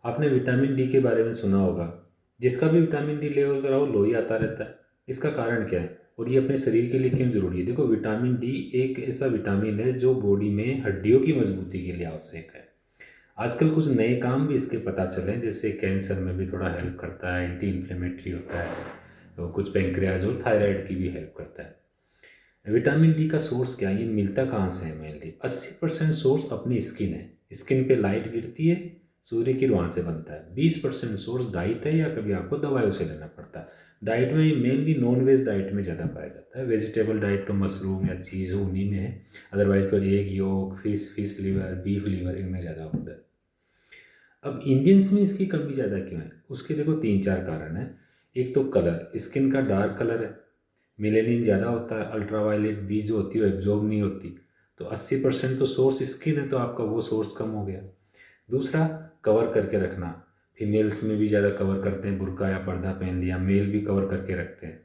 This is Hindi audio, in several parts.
आपने विटामिन डी के बारे में सुना होगा। जिसका भी विटामिन डी लेवल कराओ लो ही आता रहता है। इसका कारण क्या है और ये अपने शरीर के लिए क्यों ज़रूरी है? देखो, विटामिन डी एक ऐसा विटामिन है जो बॉडी में हड्डियों की मजबूती के लिए आवश्यक है। आजकल कुछ नए काम भी इसके पता चले हैं, जिससे कैंसर में भी थोड़ा हेल्प करता है, एंटी इन्फ्लेमेटरी होता है, तो कुछ पैंक्रियाज और थायराइड की भी हेल्प करता है। विटामिन डी का सोर्स क्या है, ये मिलता कहाँ से है? मेनली 80% सोर्स अपनी स्किन है। स्किन पे लाइट गिरती है, सूर्य की वहाँ से बनता है। 20% सोर्स डाइट है या कभी आपको दवाइयों से लेना पड़ता है। डाइट में मेनली नॉन वेज डाइट में ज़्यादा पाया जाता है। वेजिटेबल डाइट तो मशरूम या चीज़ उन्हीं में है, अदरवाइज तो egg yolk, fish liver, beef liver, इनमें ज़्यादा होता है। अब इंडियंस में इसकी कमी ज़्यादा क्यों है? उसके देखो 3-4 कारण हैं। एक तो कलर, स्किन का डार्क कलर है, मेलेनिन ज़्यादा होता है, अल्ट्रावायलेट बी जो होती है एब्जॉर्ब नहीं होती। तो 80% तो सोर्स स्किन है, तो आपका वो सोर्स कम हो गया। दूसरा, कवर करके रखना। फीमेल्स में भी ज़्यादा कवर करते हैं, बुर्का या पर्दा पहन लिया। मेल भी कवर करके रखते हैं।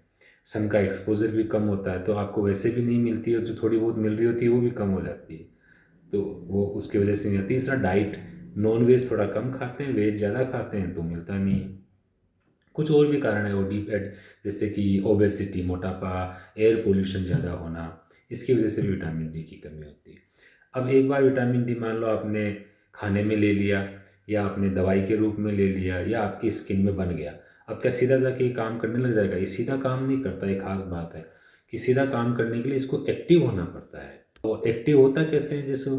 सन का एक्सपोजर भी कम होता है, तो आपको वैसे भी नहीं मिलती है, जो थोड़ी बहुत मिल रही होती है वो भी कम हो जाती है, तो वो उसकी वजह से नहीं होती। तीसरा, डाइट, नॉन वेज थोड़ा कम खाते हैं, वेज ज़्यादा खाते हैं तो मिलता नहीं है। कुछ और भी कारण है ओडी एड, जैसे कि ओबेसिटी, मोटापा, एयर पोल्यूशन ज़्यादा होना, इसकी वजह से भी विटामिन डी की कमी होती है। अब एक बार विटामिन डी मान लो आपने खाने में ले लिया, या आपने दवाई के रूप में ले लिया, या आपकी स्किन में बन गया, अब क्या सीधा जाके ये काम करने लग जाएगा? ये सीधा काम नहीं करता। ये खास बात है कि सीधा काम करने के लिए इसको एक्टिव होना पड़ता है। और एक्टिव होता कैसे है? जैसे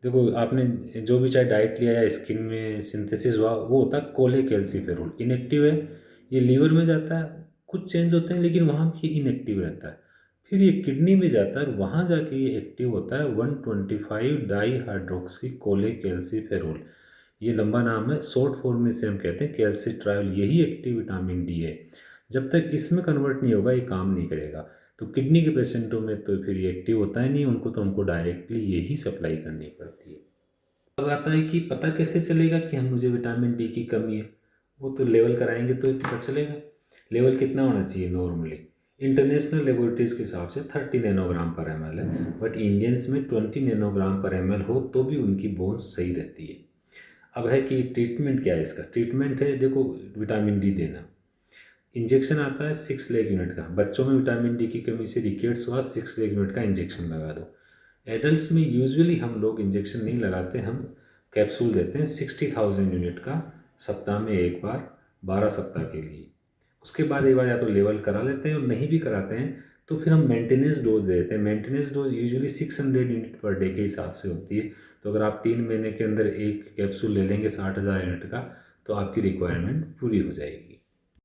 देखो, आपने जो भी चाहे डाइट लिया या स्किन में सिंथेसिस हुआ, वो होता है कोलेकेल्सिफेरोल। इनएक्टिव है, ये लीवर में जाता है, कुछ चेंज होते हैं लेकिन वहाँ भी ये इनएक्टिव रहता है। फिर ये किडनी में जाता है और वहाँ जाके ये एक्टिव होता है 125 डाई हाइड्रोक्सी कोलेकेल्सिफेरोल। ये लंबा नाम है, शॉर्ट फॉर्म में से हम कहते हैं कैल्सिट्रायल। यही एक्टिव विटामिन डी है। जब तक इसमें कन्वर्ट नहीं होगा ये काम नहीं करेगा। तो किडनी के पेशेंटों में तो फिर ये एक्टिव होता ही नहीं, उनको तो हमको डायरेक्टली यही सप्लाई करनी पड़ती है। अब आता है कि पता कैसे चलेगा कि हम मुझे विटामिन डी की कमी है? वो तो लेवल कराएंगे तो पता चलेगा। लेवल कितना होना चाहिए नॉर्मली? इंटरनेशनल लेबोरेटरीज के हिसाब से 30 नैनोग्राम पर एम है, बट इंडियंस में 20 नैनोग्राम पर एम हो तो भी उनकी बोन्स सही रहती है। अब है कि ट्रीटमेंट क्या है इसका? ट्रीटमेंट है, देखो, विटामिन डी देना। इंजेक्शन आता है 6 लेग यूनिट का। बच्चों में विटामिन डी की कमी से रिकेट्स हुआ, 6 लेग यूनिट का इंजेक्शन लगा दो। एडल्ट्स में यूजुअली हम लोग इंजेक्शन नहीं लगाते, हम कैप्सूल देते हैं 60,000 यूनिट का, सप्ताह में एक बार, 12 सप्ताह के लिए। उसके बाद एक बार या तो लेवल करा लेते हैं, और नहीं भी कराते हैं तो फिर हम मेंटेनेंस डोज देते हैं। Maintenance dose usually 600 unit per day के हिसाब से होती है। तो अगर आप 3 महीने के अंदर एक कैप्सूल ले लेंगे 60,000 यूनिट का, तो आपकी रिक्वायरमेंट पूरी हो जाएगी।